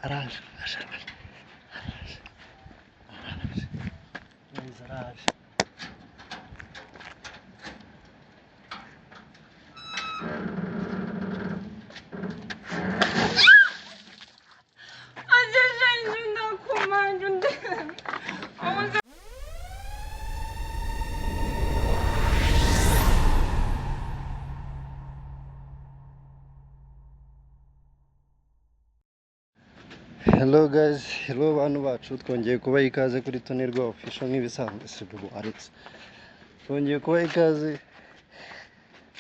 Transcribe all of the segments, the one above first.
araje araje Hello guys, hello bantu bacu, twongeye kubaha ikaze kuri Tony Rwa Official nk'ibisanzwe Sibubu Alex. Twongeye kubaha ikaze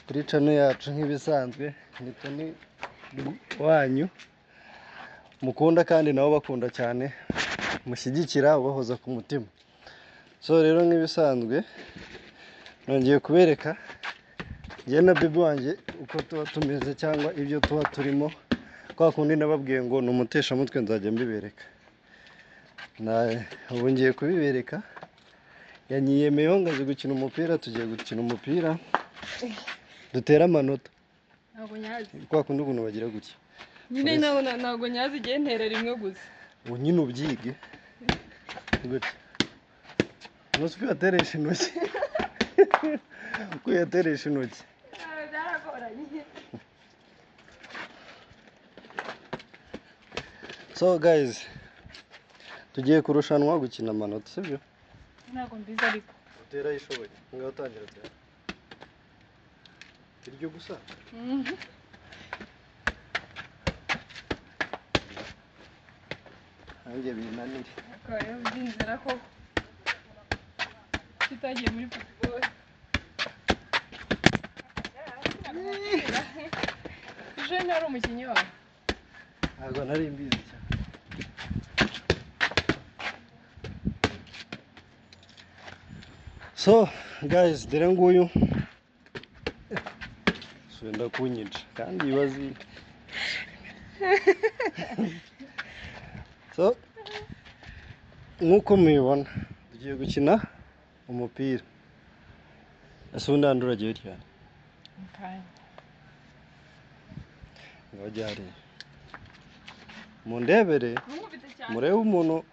kuri channel yacu nk'ibisanzwe, ni Tony wanyu mukunda kandi nabo bakunda cyane, mushyigikira ubahoza ku mutima. So rero nk'ibisanzwe nongeye kubereka njye na baby wanjye uko tuba tumeze cyangwa ibyo tuba turimo. Kwa kundi nababwiye ngo numutesha mutwe nzajya mbibereka. Ubu ngiye kubibereka. Yanyiyemeyeho ngaze gukina umupira, tugiye gukina umupira. Dutera amanota. Ntabwo nyazi. Kwa kundi ukuntu bagira gutya. Nyine ntabwo nyazi igihe ntera rimwe gusa. Ubu nyine ubyige. Gutya. Nose uyateresha intoki. Kuyateresha intoki. Byaragoranye. So guys, tugiye kurushanwa gukina amanota, sibyo? Ntabwo mbizi ariko. Utera yishoboye. Ngaho utangira tera. Iryo gusa. Hange binanire. Akayo byinzira ko kitagiye muri football. Je nari umukinnyi wawe. Ntabwo nari mbizi cyane. So guys, dore nguyu swenda kunyica kandi ibazi. So nkuko mubibona tugiye gukina umupira. Ese ubundi handi uragiye cyane? Okay. Ngajyari. Mundebere murebe umuntu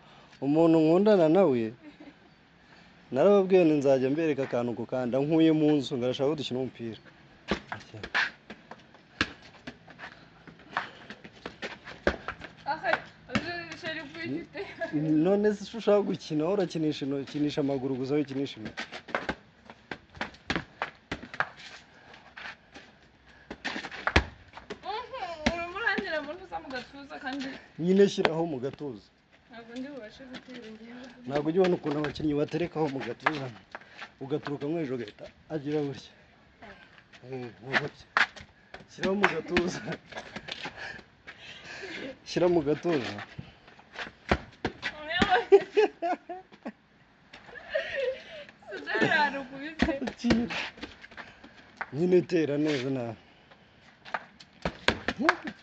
nkundana nawe. Narababwiye nzajya mbereka akantu ko kanda nkuye mu nzu ngarashaka dukina umupira. None se ushaka gukina urakinisha amaguru gusa wikinisha intoki. Nyine shyiraho mu gatuza. Ntabwo ndi bubashe gutera ingingo. Ntabwo ujya ubona ukuntu abakinnyi baterekaho mu gatuza ugaturuka mu ejo gahita agira gutya. Shyiraho mu gatuza. Shyira mu gatuza. Nyine tera neza nawe.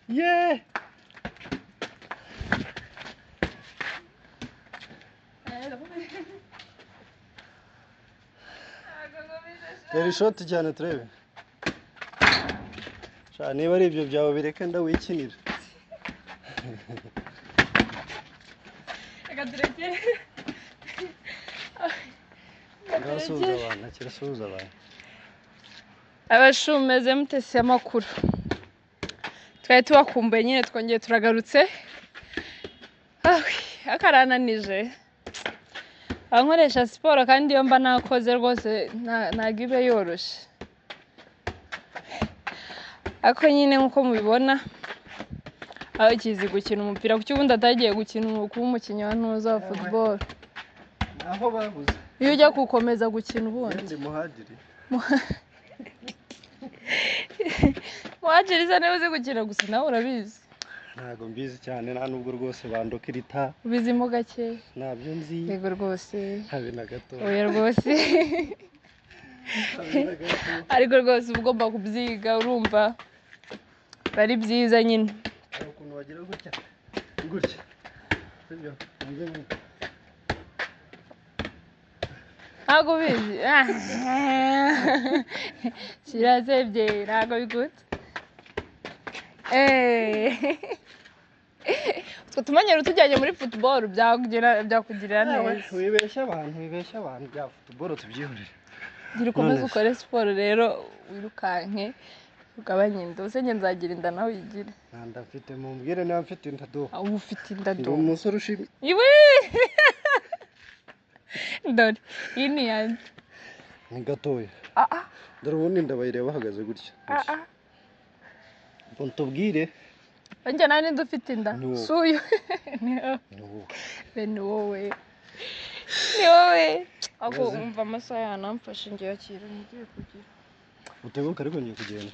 Yeah! Tera ishoti cyane turebe. Sha niba ari ibyo byawe bireke ndawikinira. Reka turekere. Ngasuhuza abantu, kirasuhuza abantu. Abashumeze mutese amakuru. Twari tubakumbuye nyine twongeye turagarutse. Akarananije. Ankoresha siporo kandi iyo mba nakoze rwose ntago ibe yoroshye. Ako nyine nkuko mubibona aho kizi gukina umupira kuko ubundi atagiye gukina kuba umukinnyi wa ntuza wa football. Aho babuze. Iyo ujya gukomeza gukina ubundi. Ndi muhadiri. Muhadiri se niba uzi gukina gusa nawe urabizi. Ntago mbizi cyane nta nubwo rwose bandokirita. Ubizimo gake. Ntabyo nzi. Yego rwose. Habe na gato. Oya rwose. Ariko rwose uba ugomba kubyiga urumva bari byiza nyine. Hari ukuntu wagira gutya. Gutya. Sibyo? Ntago ubizi. Kirazebye ntago bigute. twe tumanyera tujyanye muri football byakugirira neza. Wibeshya abantu bya football tubyihorere. Gira ukomeze ukore siporo rero wirukanke ugabanye inda. Usenye nzagira inda nawe uyigire. Nanda mfite mumbwire niba mfite inda do. Ubu ufite inda do. Umusore ushimye. Iwe. Dore iyi ni yanjye. Ni gatoya. Dore ubundi ndabayireba bahagaze gutya. Tubwire. Njye nani dufite inda. Suyo. Ni wowe. Ni wowe. Ako umva amasaha yanamfashe ngiye akira ngiye kugira. Utebuka ariko ngiye kugenda.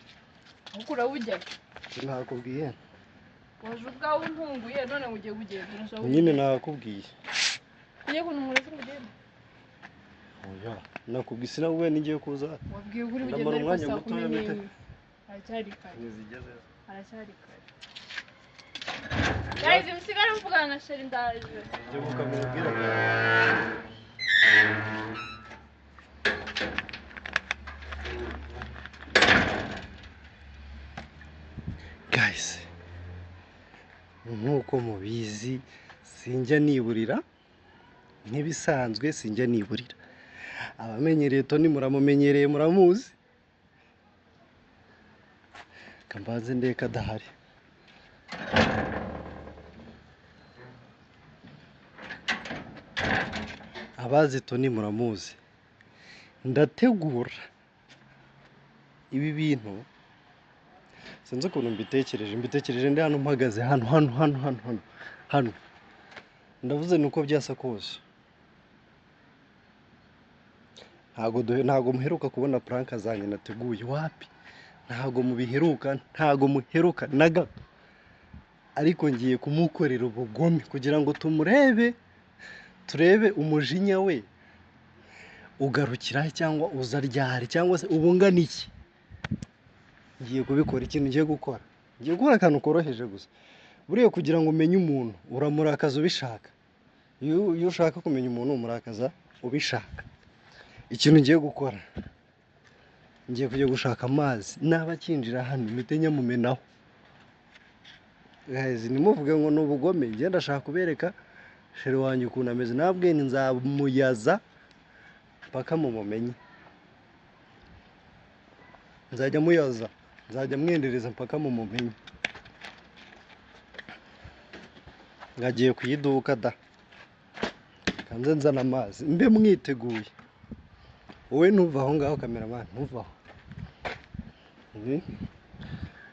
Ukura ujya. Nakubwiye. Waje ubwawe untunguye none ugiye kugenda. Nyine nakubwiye. Ugiye kuntumureza ngugenda. Oya, nakubwiye sinawe ngiye kuza. Wabwiye uri bugenda ariko saa 10. Aracyari kare. Nizigeze. Aracyari kare. Guys, musigara mvugana na Sheri ndaje. Tebuka mubwira. Guys, nkuko mubizi sinjya niburira ntibisanzwe sinjya niburira. Abamenyereye Tony muramumenyereye muramuzi. Kambaze ndeka dahari. Abazi Tony muramuzi. Ndategura ibi bintu sinzi ukuntu mbitekereje ndi hano mpagaze hano ndavuze nuko byasa kose ntago muheruka kubona prank zanjye nateguye wapi ntago muheruka na gato ariko ngiye kumukorera ubugome kugira ngo turebe umujinya we ugarukira cyangwa uzaryari cyangwa se ubungana iki. Ngiye kubikora ikintu ngiye gukora akantu koroheje gusa. Buriya kugira ngo umenye umuntu uramurakaza ubishaka. Iyo ushaka kumenya umuntu umurakaza ubishaka. Ikintu ngiye gukora ngiye kujya gushaka amazi n'abakinjira hano mitenya mumenaho. Guys, nimuvuge ngo n'ubugome ngiye ndashaka kubereka Sheri wanjye ukuntu ameze nabwe nzamuyaza paka mumumenye. Nzajya muyaza nzajya mwendereza mpaka mumumenye. Ngagiye kuyiduka da kanze nzana amazi mbe mwiteguye. Wowe ntuva aho ngaho cameraman ntuvaho.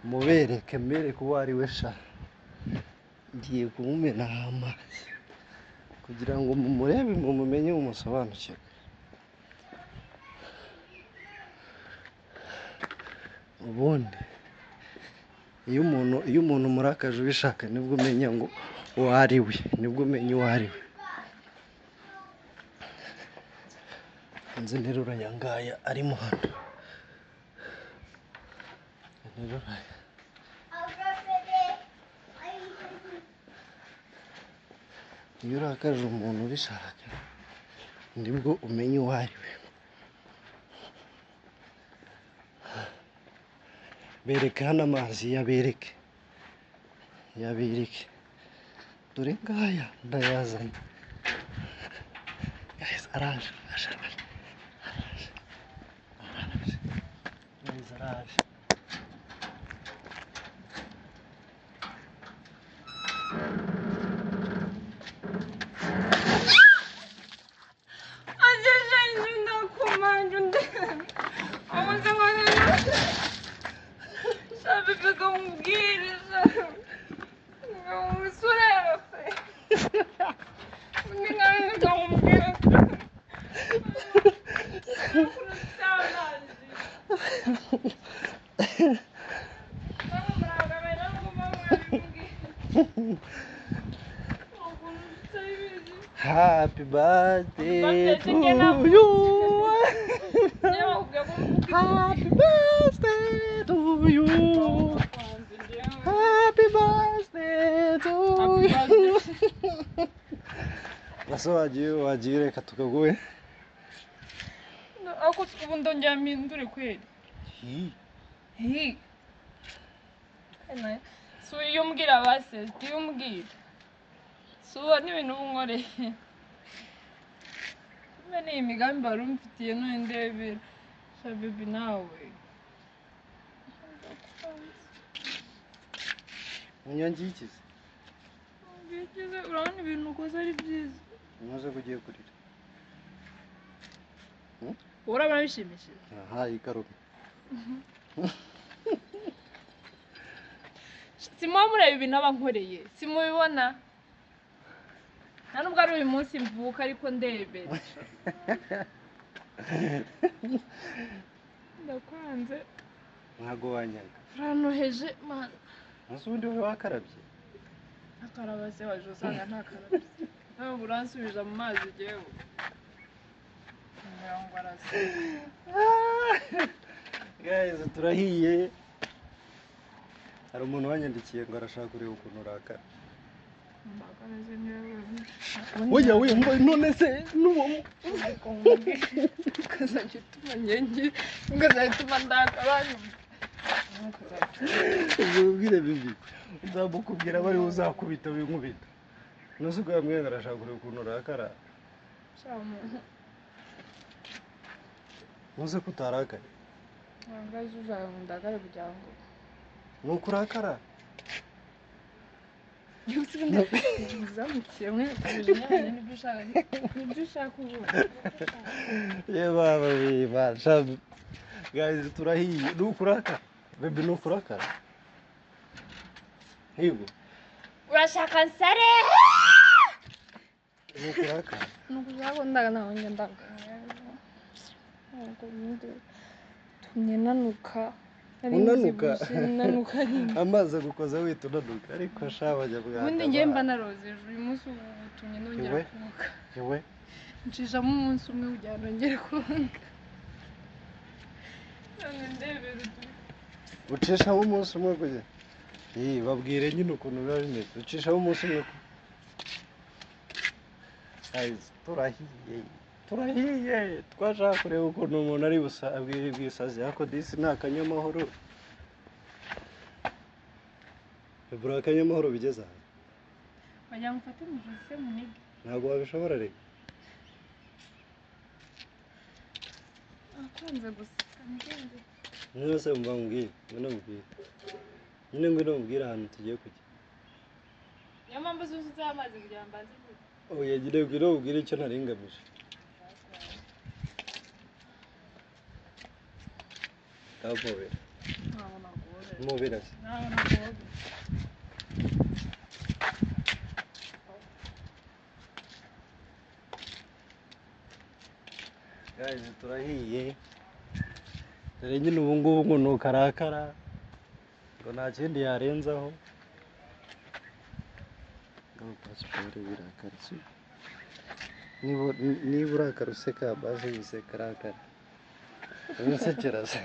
Mubereke uwo ari we sha. Ngiye kumumena amazi kugira ngo mumurebe mumumenye umusobanukirwe. Ubundi iyo umuntu murakaje ubishaka nibwo umenya ngo uwo ari we, nibwo umenya uwo ari we. Nzi nterura yangaya arimo hano. Iyo urakaje umuntu ubishaka nibwo umenya uwo ari we. Bereke hano amazi yabereke dore ngaya ndayazanye. Guys, araje. Happy birthday to you. Happy birthday to you. Happy birthday to you. Basa wagiye reka tukaguhe. Ako ubundo njyamindure kweli. So iyo mbwira base, iyo mbwira. suba n'ibintu unkoreye mbe ni imigambi wari umfitiye none ndebera sha baby nawe unyangikize bigize urabona ibintu ukoze ari byiza umaze kugiye kurira urabona bishimishije aha ikarume simuba mureba ibintu aba nkoreye simubibona nta nubwo ari uyu munsi mvuka ariko ndebera ndakwanze ntago wanyaga uranoheje mana ese ubundi wowe wakarabye akaraba se waje usanga ntakarabye nawe uransubije mu mazi jyewe ngo arasa guys turahiye hari umuntu wanyandikiye ngo arashaka kureba ukuntu urakara mbagareze nyewe oya we mba none se nuwo ukazajya utuma nyengi ukazajya utuma ndakabanye ubwire bibi uzamukubwira bari uzakubita winkubita nose ubwo yamwenga arashaka kureba ukuntu urakara ntuze ko utarakaye wangaze uzayamundagare kugira ngo nuko urakara uzamukiye mwe kubinyanya nibyo ushaka ubu ye baba we basha guys turahiye nuko urakara baby nuko urakara higo urashaka nsare nuko urakara nuko ushaka ndaga nawe njye ndaga ntabwo bindi tumye nanuka nanuka amazi agukoza wita unanuka ariko shabajya bwa ubundi njye mba naroze uyu munsi utumye nongera kunuka yewe nshishamo umunsi umwe kugira ngo nongere kunuka none ndebera ucishamo umunsi umwe kugira babwire nyine ukuntu biba bimeze ucishamo umunsi umwe turahiye twashaka kureba ukuntu umuntu ari bwisazi ariko disi ni akanyamahoro bibura akanyamahoro bigeze aha wagira ngo ufate mu ijosi se munige ntabwo wabishobora rero akunze guseka ngenze niba se mva mubwire nyine ngwino mubwire ahantu tugiye kujya niyo mpamvu zuzuza amazi kugira ngo mbanze mvuge oya nyine ngwino mubwire icyo nari ngamije mubera mubera se guys turahiye dore nyine ubu ngubu ngo nuko arakara ngo nta kindi yarenzaho ngo pasiporo birakara se niba urakara useka basi wiseka arakara winsekera se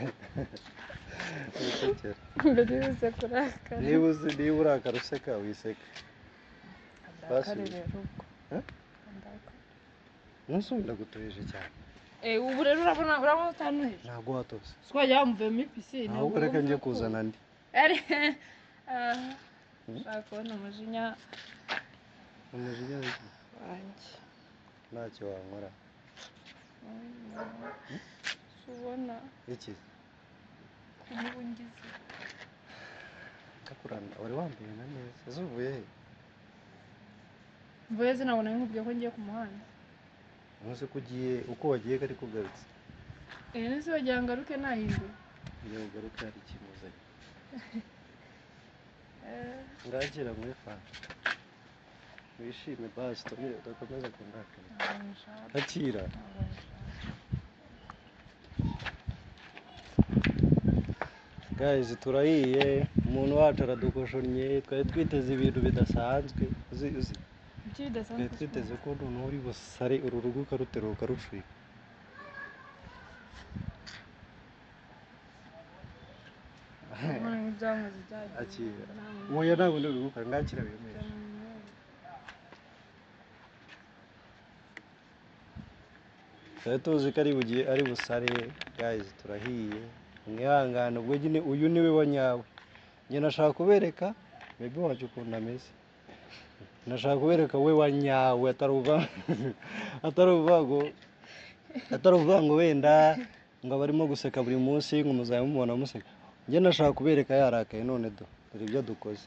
winsekera mbese kurakara niba urakara useka wiseka ndakare rero ubwo nonse ubu ndagutoheje cyane ubu rero urabona utanuheje ntabwo watose twajya wamuvuyemo ipisine ahubwo reka njye kuzana andi ushaka kubona umujinya wanjye ntacyo wankora ubona iki niba ungize kakuranda wari wambaye na neza ese uvuye he mvuye zinabona nkubwiye ko ngiye ku muhanda ntuzi ko ugiye uko wagiye kari kugarutse nese wagira ngo ngaruke nahinduye iyo ugaruka hari ikimuzanye ngakira muri fanta wishime basi tongere udakomeza kundakira akira guys turahiye umuntu wacu aradukoshonnye twari twiteze ibintu bidasanzwe uzi twari twiteze ko umuntu uri busare uru rugo ukaruteruka rucika akira wowe ntabwo ndi bugukora ngakira bimeze twari tuzi ko ari busare guys turahiye mwihangane ubwo nyine uyu niwe wa nyawe njye nashaka kubereka maybe wacu ukuntu ameze ndashaka kubereka we wa nyawe atari uvuga ngo wenda ngo barimo guseka buri munsi ngo muzabimubona museka. Njye ndashaka kubereka yarakaye none dore ibyo dukoze.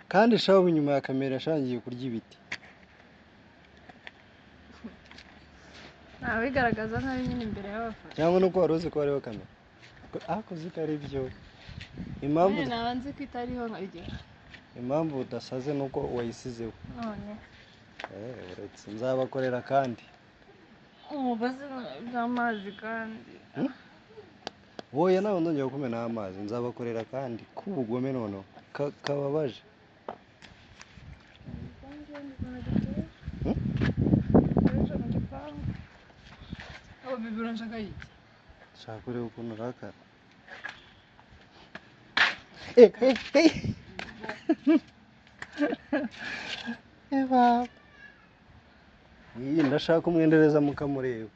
Kandi shaho inyuma ya kamera yashangiye kurya ibiti. bigaragaza nabi nyine imbere y'abafana. Cyangwa nuko wari uzi ko hariho kamera. Akoze ko ari byo. Impamvu nabanze ko itariho nkabigera. Impamvu udasaze nuko wayisizeho. None. Uretse nzabakorera kandi. Umubaze bw'amazi kandi. Wowe nawe ndongera kumena amazi nzabakorera kandi kubugome noneho kababaje. Abo bibura nshaka iki? Shaka kureba ukuntu urakara. Eba. Iyi ndashaka umwendereza mukamureba.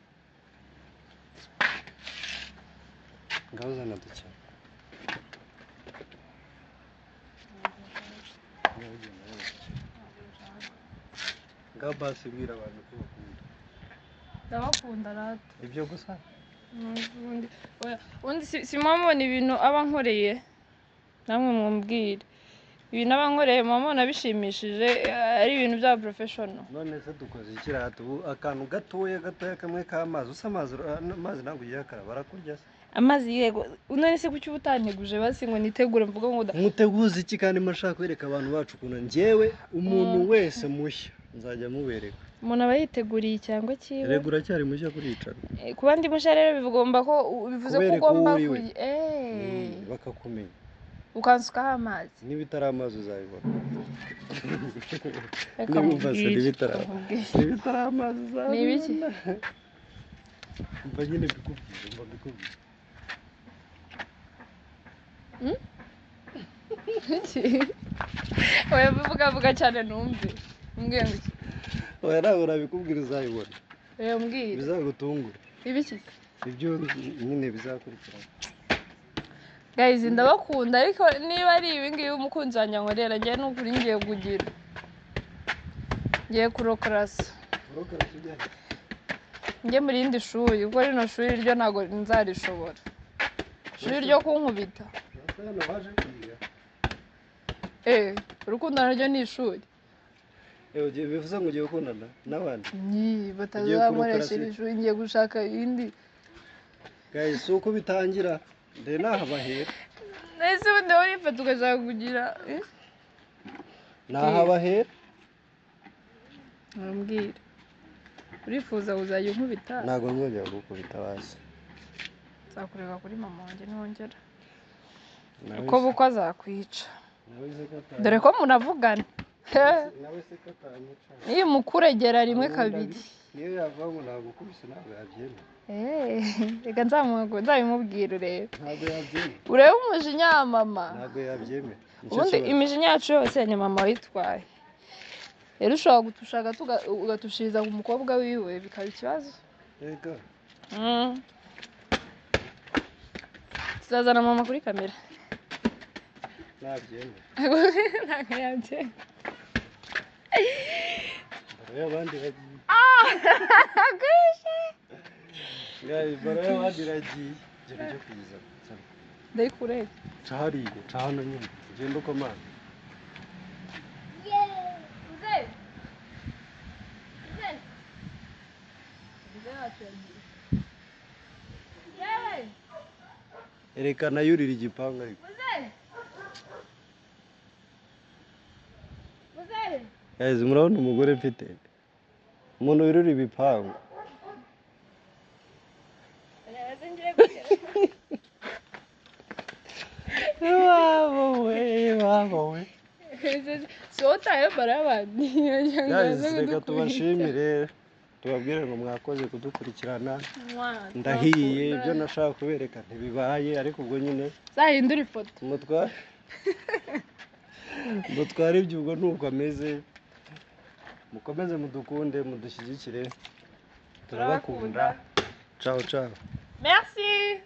Ngawuzana duke. Ngabasi bwira abantu ko bakunda. Ndabakunda rata. Ibyo gusa. Ubundi si mubona ibintu aba nkoreye namwe mumbwire. Ibintu aba nkoreye mubona bishimishije ari ibintu bya professional. None se dukoze ikirata ubu akantu gatoya kamwe k'amazi usa amazi ntabwo yakara barakurya se. Amazi yego none se kuki ubutanteguje basi ngo nitegure mvuga ngo muteguze iki kandi mashaka kwereka abantu bacu kuno njyewe umuntu wese mushya nzajya mubereka. Umuntu aba yiteguriye cyangwa kiwe. Regura cyari mushya kuricara. Kuba ndi mushya rero bigomba ko bivuze ko ugomba bakakumenya. Ukansukaho amazi. Niba itari amazi uzabibona. Niba bitari amazi uzabibona. Ni ibiki? Mba nyine mbikubwira. Oya vuga cyane numve. Mbwiye ngo iki? Oya nawe urabikubwira uzabibona. Oya mbwira. Bizagutungura. Ibiki? Ibyo nyine bizakurikirana. Guys ndabakunda ariko niba ari ibingibi umukunzi wanjye nkorera njye n'ukuri ngiye kugira. Ngiye kurokarasa. Njye muri indi shuri kuko rino shuri ryo ntago nzarishobora. Shuri ryo kunkubita. Urukundo naryo ni ishuri. Ugiye bivuze ngo ugiye gukundana n'abandi? Batazamuresha ishuri ngiye gushaka indi. Guys uko bitangira nde nahabahera. Nese ubundi urifata ukashaka kugira nahabahera. Mbwira. Urifuza uzajya unkubita? Ntago nzongera gukubita basi. Nzakureka kuri mama wanjye nongera. Uko bukwa azakwica. Dore ko munavugana. Nawe se katanyica. Iyo mukuregera rimwe kabiri. Niyo yavuga ngo nagukubise ntabwo yabyemera. Reka nzabimubwira urebe. Ntabwo yabyemera. Urebe umujinya wa mama. Ntabwo yabyemera. Ubundi imijinya yacu yose ni mama witwaye. Rero ushobora gutushaka ugatushiriza ku mukobwa wiwe bikaba ikibazo. Yego. Tuzazana mama kuri kamera. Nabyemera. Ntabwo yabyemera. Baro y'abandi bagiye. Guys. Baro y'abandi bagiye. Ibyo byo kwiza. Ndayikureye. Cahariye, cahano nyine. Ugenda ukomana. Erekana yurira igipangu ariko. Guys murabona umugore mfite. Umuntu wirura ibipangu. Wabowe. Sotaye barabandi. Guys reka tubashimire. Tubabwire ngo mwakoze kudukurikirana. Ndahiye ibyo nashaka kubereka ntibibaye ariko ubwo nyine zahindura ifoto. Mutware ibyo ubwo nuko ameze. Mukomeze mudukunde mudushyigikire. Turabakunda. Ciao ciao. Merci.